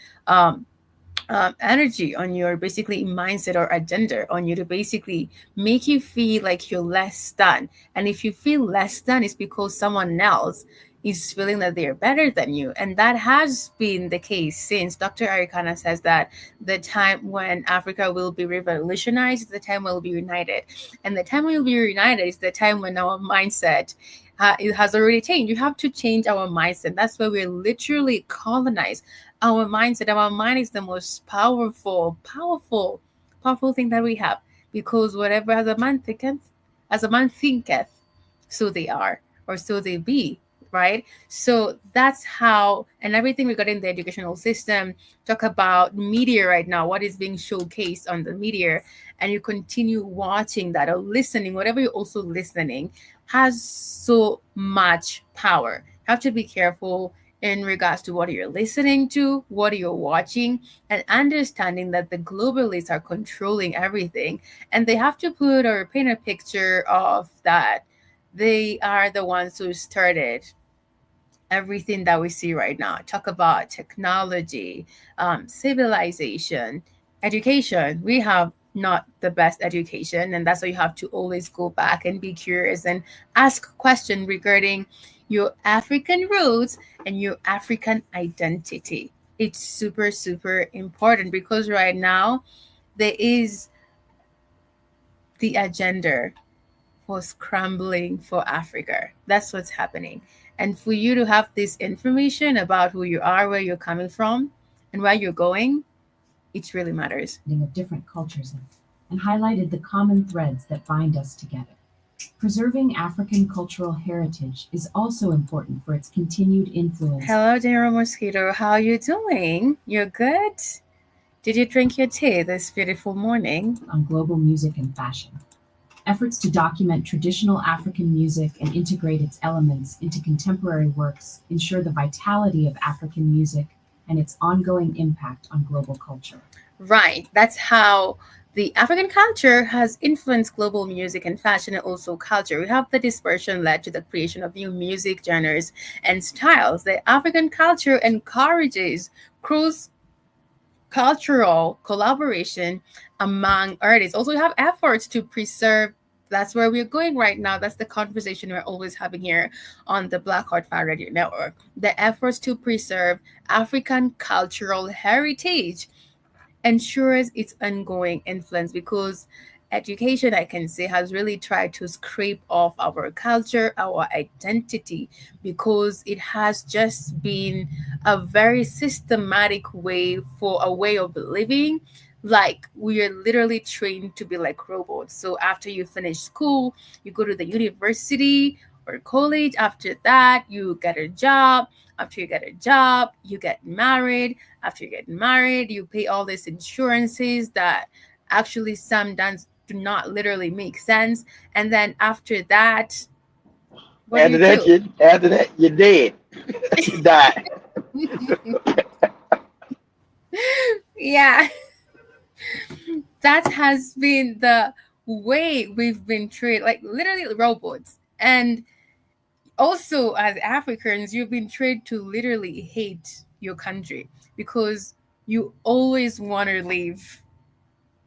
energy on your basically mindset or agenda on you to basically make you feel like you're less than. And if you feel less than, it's because someone else is feeling that they're better than you. And that has been the case since Dr. Arikana says that the time when Africa will be revolutionized is the time we'll be united. And the time we'll be united is the time when our mindset it has already changed. You have to change our mindset. That's why we're literally colonized. Our mindset, our mind is the most powerful thing that we have. Because whatever as a man thinketh, so they are, or so they be, right? So that's how, and everything regarding the educational system, talk about media right now, what is being showcased on the media, and you continue watching that or listening, whatever you're also listening, has so much power. You have to be careful in regards to what you're listening to, what you're watching, and understanding that the globalists are controlling everything. And they have to put or paint a picture of that they are the ones who started everything that we see right now. Talk about technology, civilization, education. We have not the best education, and that's why you have to always go back and be curious and ask questions regarding your African roots and your African identity. It's super, super important because right now there is the agenda for scrambling for Africa. That's what's happening. And for you to have this information about who you are, where you're coming from, and where you're going, it really matters. Of different cultures and highlighted the common threads that bind us together. Preserving African cultural heritage is also important for its continued influence. Hello, dear Mosquito. How are you doing? You're good? Did you drink your tea this beautiful morning? On global music and fashion. Efforts to document traditional African music and integrate its elements into contemporary works ensure the vitality of African music and its ongoing impact on global culture. Right. That's how the African culture has influenced global music and fashion and also culture. We have the dispersion led to the creation of new music genres and styles. The African culture encourages cross-cultural collaboration among artists. Also, we have efforts to preserve. That's where we're going right now. That's the conversation we're always having here on the Black Heart Fire Radio Network. The efforts to preserve African cultural heritage ensures its ongoing influence, because education, I can say, has really tried to scrape off our culture, our identity, because it has just been a very systematic way for a way of living. Like, we are literally trained to be like robots. So after you finish school, you go to the university or college. After that, you get a job. After you get a job, you get married. After you get married, you pay all these insurances that actually sometimes do not literally make sense. And then after that, after that, you're dead. You die. Yeah. That has been the way we've been treated, like literally robots. And also, as Africans, you've been trained to literally hate your country, because you always want to leave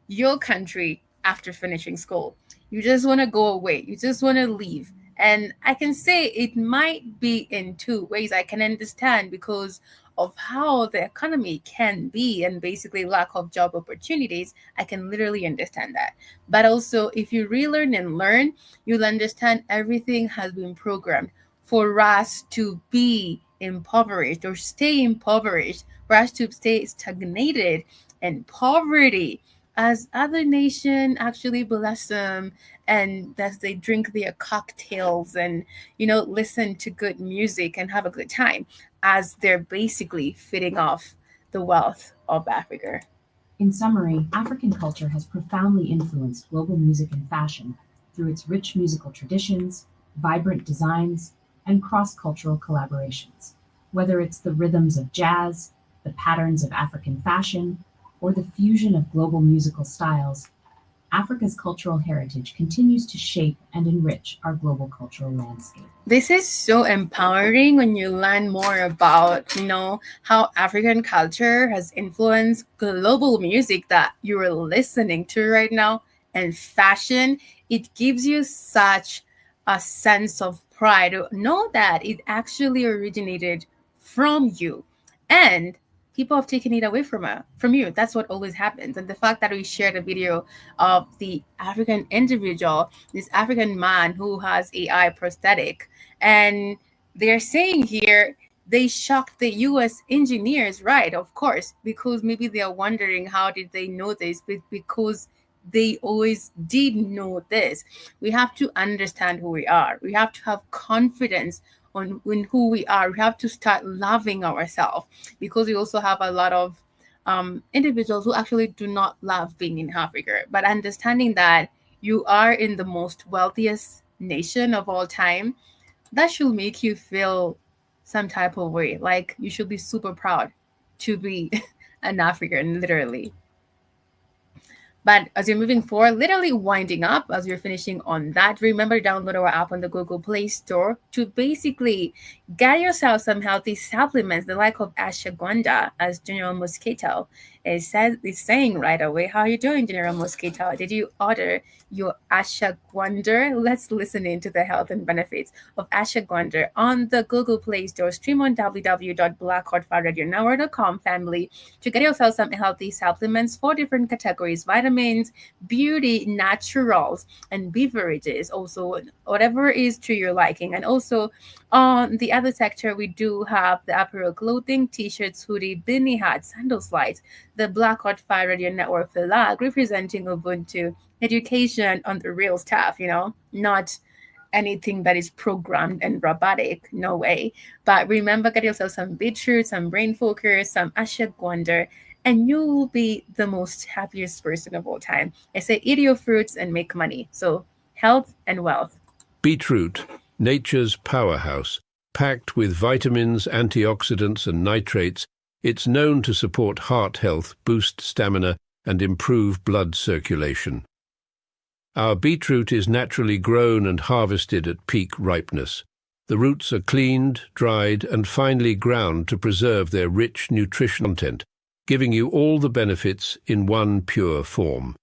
your country after finishing school. You just want to go away. You just want to leave. And I can say it might be in two ways. I can understand because of how the economy can be and basically lack of job opportunities. I can literally understand that. But also, if you relearn and learn, you'll understand everything has been programmed for us to be impoverished or stay impoverished, for us to stay stagnated in poverty, as other nations actually blossom and as they drink their cocktails and, listen to good music and have a good time, as they're basically feeding off the wealth of Africa. In summary, African culture has profoundly influenced global music and fashion through its rich musical traditions, vibrant designs, and cross-cultural collaborations. Whether it's the rhythms of jazz, the patterns of African fashion, or the fusion of global musical styles, Africa's cultural heritage continues to shape and enrich our global cultural landscape. This is so empowering when you learn more about, how African culture has influenced global music that you're listening to right now, and fashion. It gives you such a sense of pride to know that it actually originated from you, and people have taken it away from you. That's what always happens. And the fact that we shared a video of the African individual, this African man who has AI prosthetic, and they're saying here they shocked the US engineers, right? Of course, because maybe they are wondering how did they know this, but because they always did know this. We have to understand who we are. We have to have confidence in who we are. We have to start loving ourselves, because we also have a lot of individuals who actually do not love being in Africa. But understanding that you are in the most wealthiest nation of all time, that should make you feel some type of way. Like, you should be super proud to be an African, literally. But as you're moving forward, literally winding up, as you're finishing on that, remember to download our app on the Google Play Store to basically get yourself some healthy supplements, the like of ashwagandha, as General Mosquito is saying right away. How are you doing, General Mosquito? Did you order your ashwagandha? Let's listen into the health and benefits of ashwagandha on the Google Play Store. Stream on www.blackheartfireradionetwork.com, family, to get yourself some healthy supplements for different categories: vitamins, beauty, naturals, and beverages. Also, whatever is to your liking. And also, on the other sector, we do have the apparel clothing, t-shirts, hoodie, beanie hats, sandal slides, the Black Heart Fire Radio Network flag representing Ubuntu, education on the real stuff, not anything that is programmed and robotic. No way. But remember, get yourself some beetroot, some brain focus, some ashwagandha, and you will be the most happiest person of all time. I say eat your fruits and make money. So health and wealth. Beetroot, nature's powerhouse, packed with vitamins, antioxidants, and nitrates, It's known to support heart health, boost stamina, and improve blood circulation. Our beetroot is naturally grown and harvested at peak ripeness. The roots are cleaned, dried, and finely ground to preserve their rich nutrition content, giving you all the benefits in one pure form.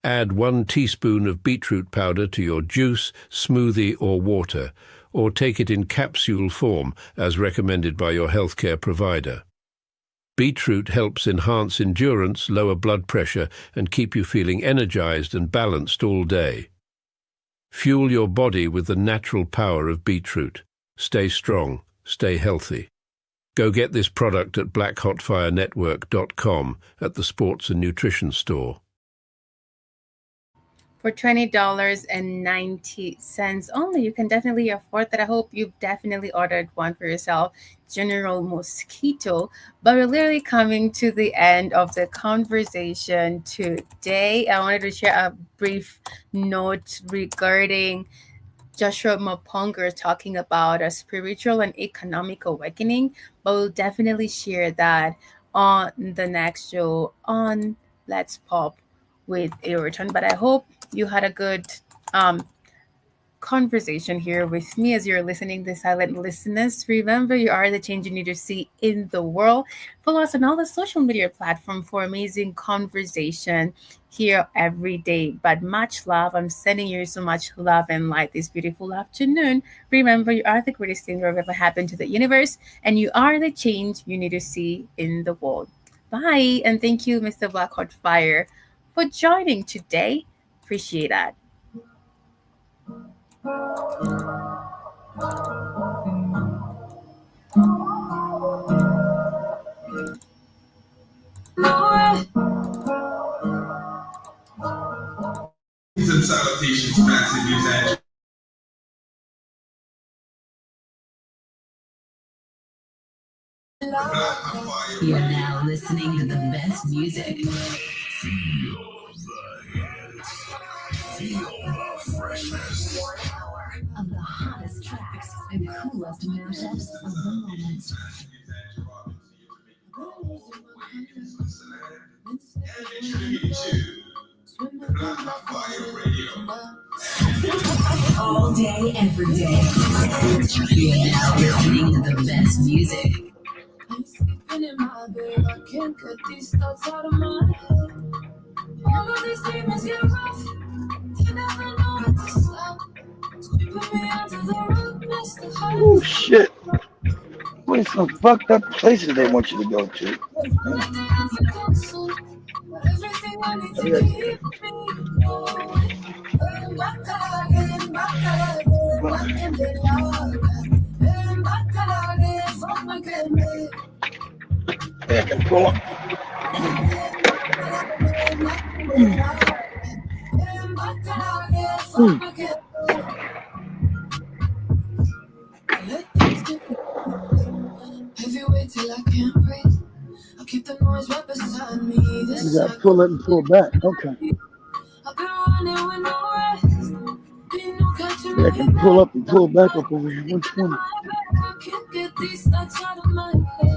Add 1 teaspoon of beetroot powder to your juice, smoothie, or water, or take it in capsule form as recommended by your healthcare provider. Beetroot helps enhance endurance, lower blood pressure, and keep you feeling energized and balanced all day. Fuel your body with the natural power of beetroot. Stay strong, stay healthy. Go get this product at blackhotfirenetwork.com at the Sports and Nutrition Store. For $20.90 only, you can definitely afford that. I hope you've definitely ordered one for yourself, General Mosquito. But we're literally coming to the end of the conversation today. I wanted to share a brief note regarding Joshua Maponga talking about a spiritual and economic awakening, but we'll definitely share that on the next show on Let's Pop with Ayrton. But I hope you had a good conversation here with me as you're listening to Silent Listeners. Remember, you are the change you need to see in the world. Follow us on all the social media platforms for amazing conversation here every day. But much love. I'm sending you so much love and light this beautiful afternoon. Remember, you are the greatest thing that ever happened to the universe, and you are the change you need to see in the world. Bye, and thank you, Mr. Black Hot Fire, for joining today. Appreciate that. And salutations, massive usage. You're now listening to the best music. Feel the hits. Feel the freshness. 1 hour of the hottest tracks and coolest mashups of the moment. All day, every day. You're now listening to the best music. I'm sleeping in my bed. I can't get these thoughts out of my head. All of these demons get rough. You never know when to stop. Sweeping me out to the rock next to high. Oh shit. What some fucked up places they want you to go to? Everything I need to keep me going. Yeah, go on. Heavyweight till I can't breathe. I'll keep the noise right beside me. You got to pull it and pull back. Okay. I've been running with no rest. Yeah, I can pull up and pull back up over here. 120. I can't get these thoughts out of my head.